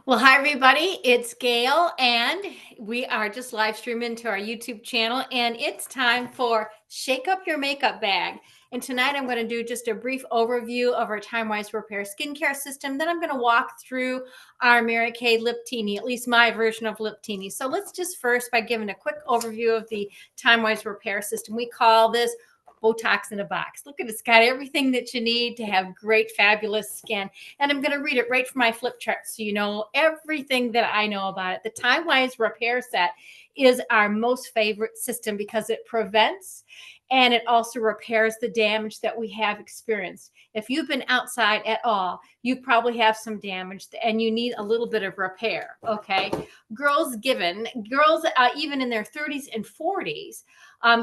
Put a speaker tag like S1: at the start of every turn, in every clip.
S1: Well, hi everybody. It's Gail, and we are just live streaming to our YouTube channel, and it's time for Shake Up Your Makeup Bag. And tonight I'm going to do just a brief overview of our TimeWise Repair skincare system. Then I'm going to walk through our Mary Kay Lip Tini, at least my version of Lip Tini. So let's just first by giving a quick overview of the TimeWise Repair system. We call this Botox in a box. Look at it, it's got everything that you need to have great, fabulous skin. And I'm going to read it right from my flip chart so you know everything that I know about it. The TimeWise Repair Set is our most favorite system because it prevents and it also repairs the damage that we have experienced. If you've been outside at all, you probably have some damage and you need a little bit of repair. Okay. Girls, even in their 30s and 40s,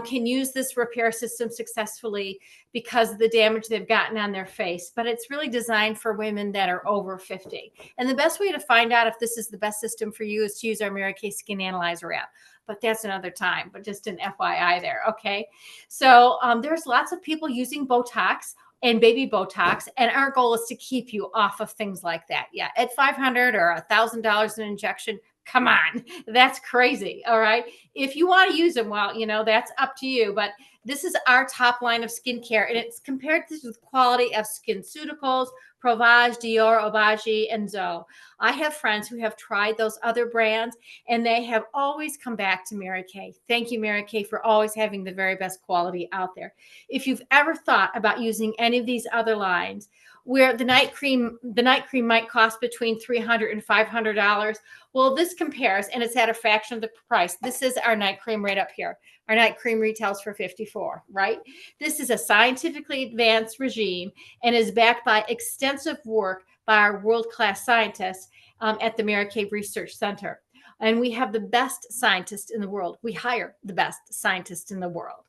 S1: can use this repair system successfully because of the damage they've gotten on their face. But it's really designed for women that are over 50. And the best way to find out if this is the best system for you is to use our Mary Kay Skin Analyzer app. But that's another time, but just an FYI there. Okay. So there's lots of people using Botox and baby Botox. And our goal is to keep you off of things like that. Yeah. At $500 or $1,000 an injection, come on, that's crazy. All right. If you want to use them, well, that's up to you. But this is our top line of skincare, and it's compared to the quality of SkinCeuticals, Provage, Dior, Obagi, and Zoe. I have friends who have tried those other brands, and they have always come back to Mary Kay. Thank you, Mary Kay, for always having the very best quality out there. If you've ever thought about using any of these other lines, where the night cream might cost between $300 and $500. Well, this compares, and it's at a fraction of the price. This is our night cream right up here. Our night cream retails for $54, right? This is a scientifically advanced regime and is backed by extensive work by our world-class scientists at the Mary Kay Research Center. And we have the best scientists in the world. We hire the best scientists in the world.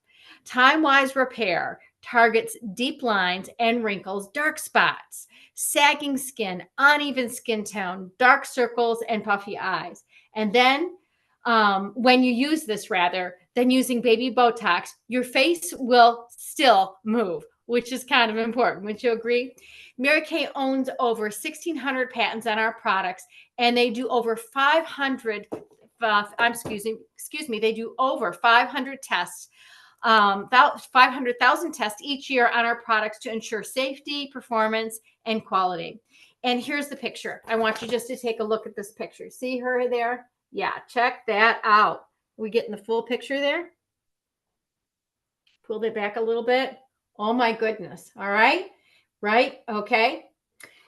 S1: TimeWise Repair targets deep lines and wrinkles, dark spots, sagging skin, uneven skin tone, dark circles, and puffy eyes. And then when you use this rather than using baby Botox, your face will still move, which is kind of important. Would you agree? Mary Kay owns over 1,600 patents on our products, and they do over 500, they do over 500 tests, 500,000 tests each year on our products to ensure safety, performance, and quality. And here's the picture. I want you just to take a look at this picture. See her there? Yeah, check that out. We getting the full picture there? Pull it back a little bit. Oh my goodness. All right. Right. Okay.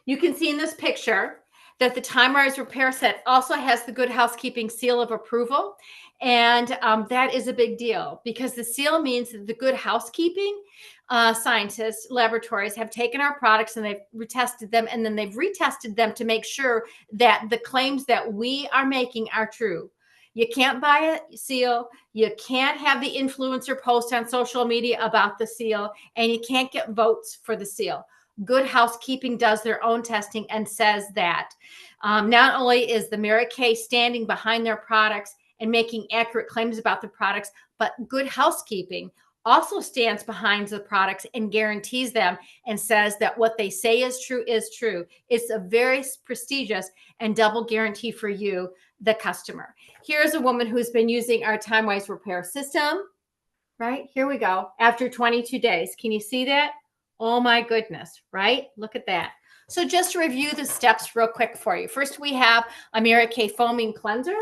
S1: You can see in this picture that the TimeWise Repair Set also has the Good Housekeeping seal of approval. And that is a big deal because the seal means that the Good Housekeeping scientists, laboratories have taken our products and they've retested them, and then they've retested them to make sure that the claims that we are making are true. You can't buy a seal. You can't have the influencer post on social media about the seal, and you can't get votes for the seal. Good Housekeeping does their own testing and says that not only is the Mary Kay standing behind their products and making accurate claims about the products, but Good Housekeeping also stands behind the products and guarantees them and says that what they say is true is true. It's a very prestigious and double guarantee for you, the customer. Here's a woman who's been using our TimeWise Repair system. Right, here we go. After 22 days. Can you see that? Oh my goodness, right? Look at that. So just to review the steps real quick for you. First, we have a Mary Kay Foaming Cleanser.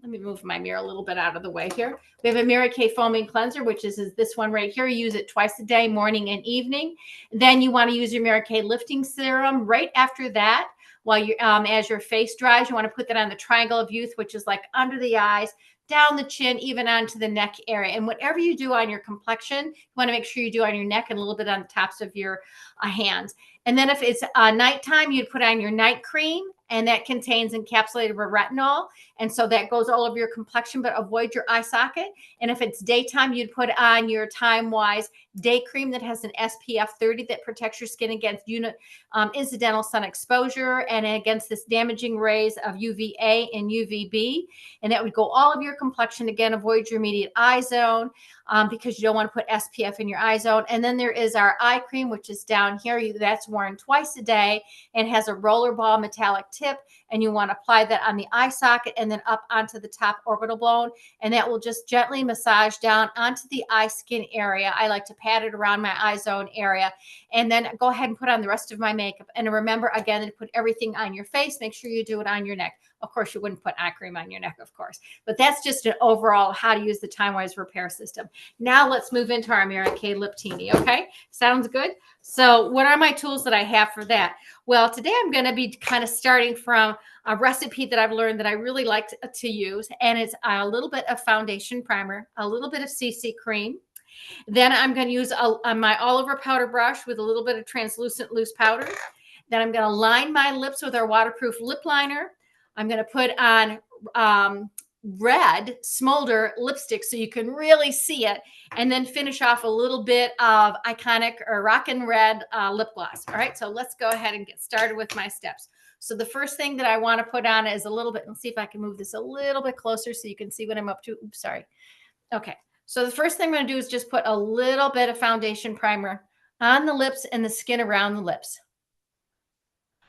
S1: Let me move my mirror a little bit out of the way here. We have a Mary Kay Foaming Cleanser, which is this one right here. You use it twice a day, morning and evening. Then you want to use your Mary Kay Lifting Serum right after that. While you, as your face dries, you want to put that on the triangle of youth, which is like under the eyes, down the chin, even onto the neck area. And whatever you do on your complexion, you want to make sure you do on your neck and a little bit on the tops of your hands. And then if it's nighttime, you'd put on your night cream, and that contains encapsulated retinol. And so that goes all over your complexion, but avoid your eye socket. And if it's daytime, you'd put on your TimeWise day cream that has an SPF 30 that protects your skin against incidental sun exposure and against this damaging rays of UVA and UVB. And that would go all of your complexion. Again, avoid your immediate eye zone because you don't want to put SPF in your eye zone. And then there is our eye cream, which is down here. That's worn twice a day and has a roller ball metallic tip. And you want to apply that on the eye socket and then up onto the top orbital bone. And that will just gently massage down onto the eye skin area. I like to pat it around my eye zone area and then go ahead and put on the rest of my makeup. And remember, again, to put everything on your face. Make sure you do it on your neck. Of course, you wouldn't put eye cream on your neck, of course, but that's just an overall how to use the TimeWise repair system. Now let's move into our Mary Kay Lip Tini. Okay, sounds good. So what are my tools that I have for that? Well, today I'm going to be kind of starting from a recipe that I've learned that I really like to use, and it's a little bit of foundation primer, a little bit of CC cream. Then I'm going to use my all over powder brush with a little bit of translucent loose powder. Then I'm going to line my lips with our waterproof lip liner. I'm going to put on red smolder lipstick so you can really see it, and then finish off a little bit of iconic or rockin' red lip gloss. All right, so let's go ahead and get started with my steps. So the first thing that I want to put on is a little bit, let's see if I can move this a little bit closer so you can see what I'm up to. Oops, sorry. Okay, so the first thing I'm going to do is just put a little bit of foundation primer on the lips and the skin around the lips.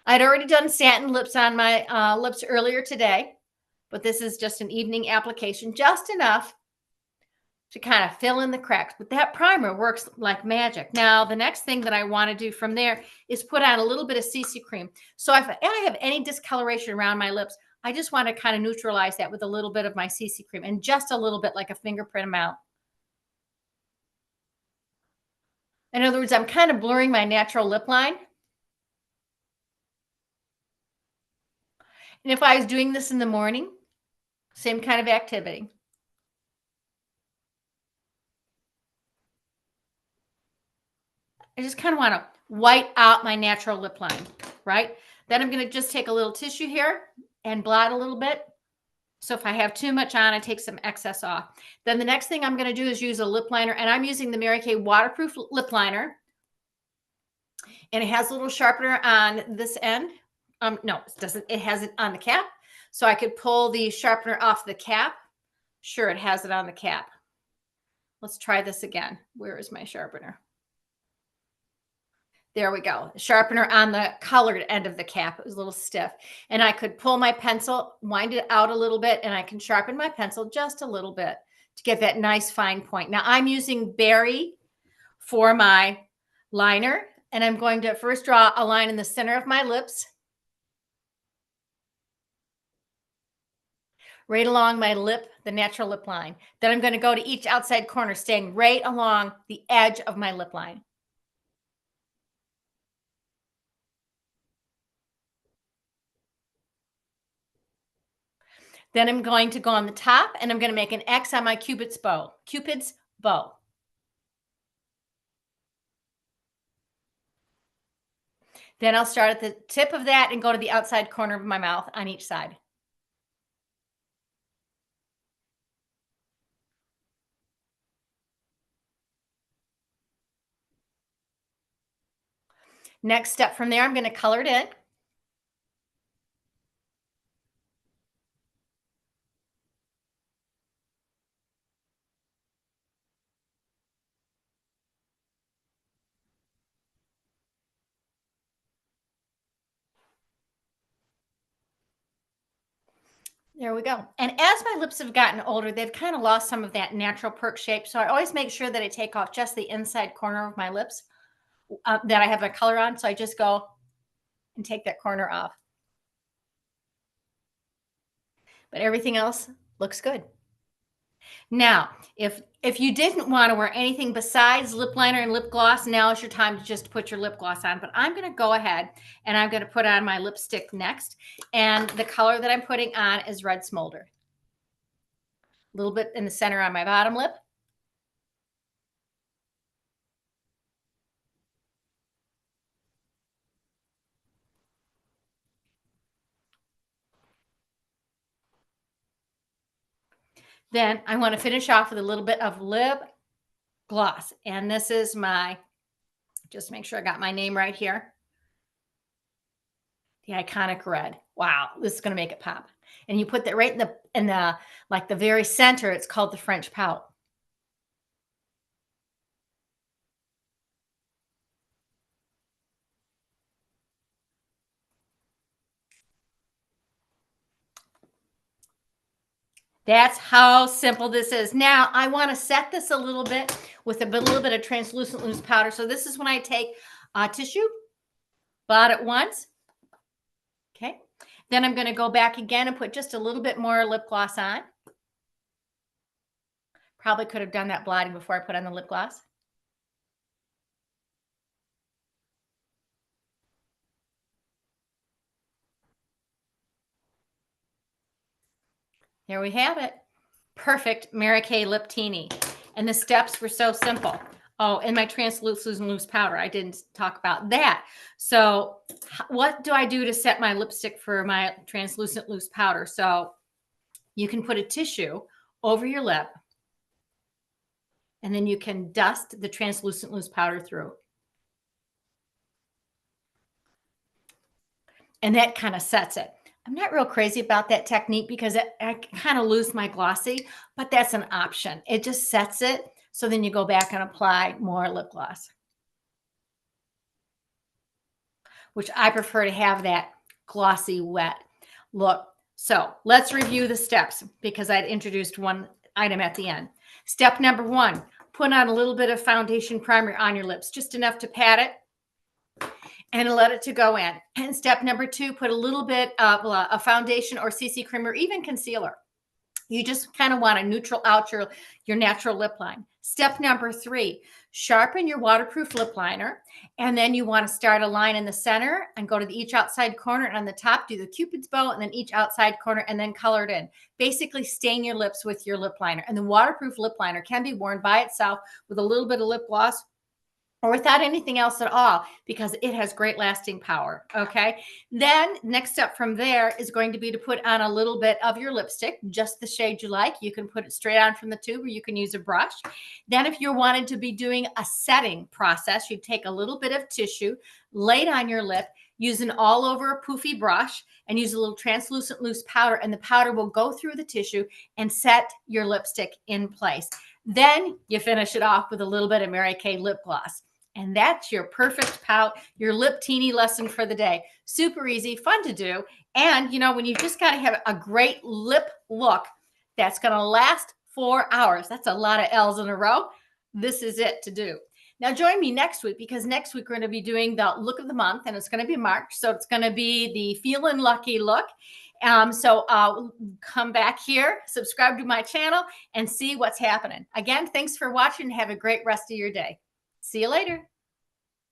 S1: I'd already done satin lips on my lips earlier today, but this is just an evening application, just enough to kind of fill in the cracks. But that primer works like magic. Now, the next thing that I want to do from there is put on a little bit of CC cream. So if I have any discoloration around my lips, I just want to kind of neutralize that with a little bit of my CC cream, and just a little bit, like a fingerprint amount. In other words, I'm kind of blurring my natural lip line. And if I was doing this in the morning, same kind of activity. I just kind of want to white out my natural lip line, right? Then I'm going to just take a little tissue here and blot a little bit. So if I have too much on, I take some excess off. Then the next thing I'm going to do is use a lip liner, and I'm using the Mary Kay waterproof lip liner. And it has a little sharpener on this end. No, it doesn't. It has it on the cap. So I could pull the sharpener off the cap. Sure, it has it on the cap. Let's try this again. Where is my sharpener? There we go. Sharpener on the colored end of the cap. It was a little stiff. And I could pull my pencil, wind it out a little bit, and I can sharpen my pencil just a little bit to get that nice fine point. Now I'm using Berry for my liner, and I'm going to first draw a line in the center of my lips, right along my lip, the natural lip line. Then I'm going to go to each outside corner, staying right along the edge of my lip line. Then I'm going to go on the top, and I'm going to make an X on my Cupid's bow. Cupid's bow. Then I'll start at the tip of that and go to the outside corner of my mouth on each side. Next step from there, I'm going to color it in. There we go. And as my lips have gotten older, they've kind of lost some of that natural perk shape. So I always make sure that I take off just the inside corner of my lips that I have my color on. So I just go and take that corner off. But everything else looks good. Now, if you didn't want to wear anything besides lip liner and lip gloss, now is your time to just put your lip gloss on. But I'm going to go ahead and I'm going to put on my lipstick next. And the color that I'm putting on is Red Smolder. A little bit in the center on my bottom lip. Then I want to finish off with a little bit of lip gloss. And this is my, just make sure I got my name right here. The iconic red. Wow, this is gonna make it pop. And you put that right in the like the very center. It's called the French pout. That's how simple this is. Now I want to set this a little bit with a little bit of translucent loose powder. So this is when I take tissue, blot it once. Okay. Then I'm going to go back again and put just a little bit more lip gloss on. Probably could have done that blotting before I put on the lip gloss. Here we have it. Perfect Mary Kay Lip Tini. And the steps were so simple. Oh, and my translucent loose powder. I didn't talk about that. So what do I do to set my lipstick for my translucent loose powder? So you can put a tissue over your lip, and then you can dust the translucent loose powder through. And that kind of sets it. I'm not real crazy about that technique because I kind of lose my glossy, but that's an option. It just sets it. So then you go back and apply more lip gloss, which I prefer to have that glossy wet look. So let's review the steps because I'd introduced one item at the end. Step number 1, put on a little bit of foundation primer on your lips, just enough to pat it and let it to go in. And step number 2, put a little bit of a foundation or CC cream or even concealer. You just kind of want to neutral out your natural lip line. Step number 3, sharpen your waterproof lip liner. And then you want to start a line in the center and go to each outside corner. And on the top, do the Cupid's bow and then each outside corner and then color it in. Basically stain your lips with your lip liner. And the waterproof lip liner can be worn by itself with a little bit of lip gloss or without anything else at all, because it has great lasting power. Okay. Then next step from there is going to be to put on a little bit of your lipstick, just the shade you like. You can put it straight on from the tube or you can use a brush. Then if you're wanting to be doing a setting process, you take a little bit of tissue, lay it on your lip, use an all over poofy brush and use a little translucent loose powder, and the powder will go through the tissue and set your lipstick in place. Then you finish it off with a little bit of Mary Kay lip gloss. And that's your perfect pout, your lip teeny lesson for the day. Super easy, fun to do. And you know, when you've just got to have a great lip look that's going to last 4 hours, that's a lot of L's in a row. This is it to do. Now join me next week, because next week we're going to be doing the look of the month, and it's going to be March. So it's going to be the Feelin' Lucky look. So come back here, subscribe to my channel, and see what's happening. Again, thanks for watching. Have a great rest of your day. See you later.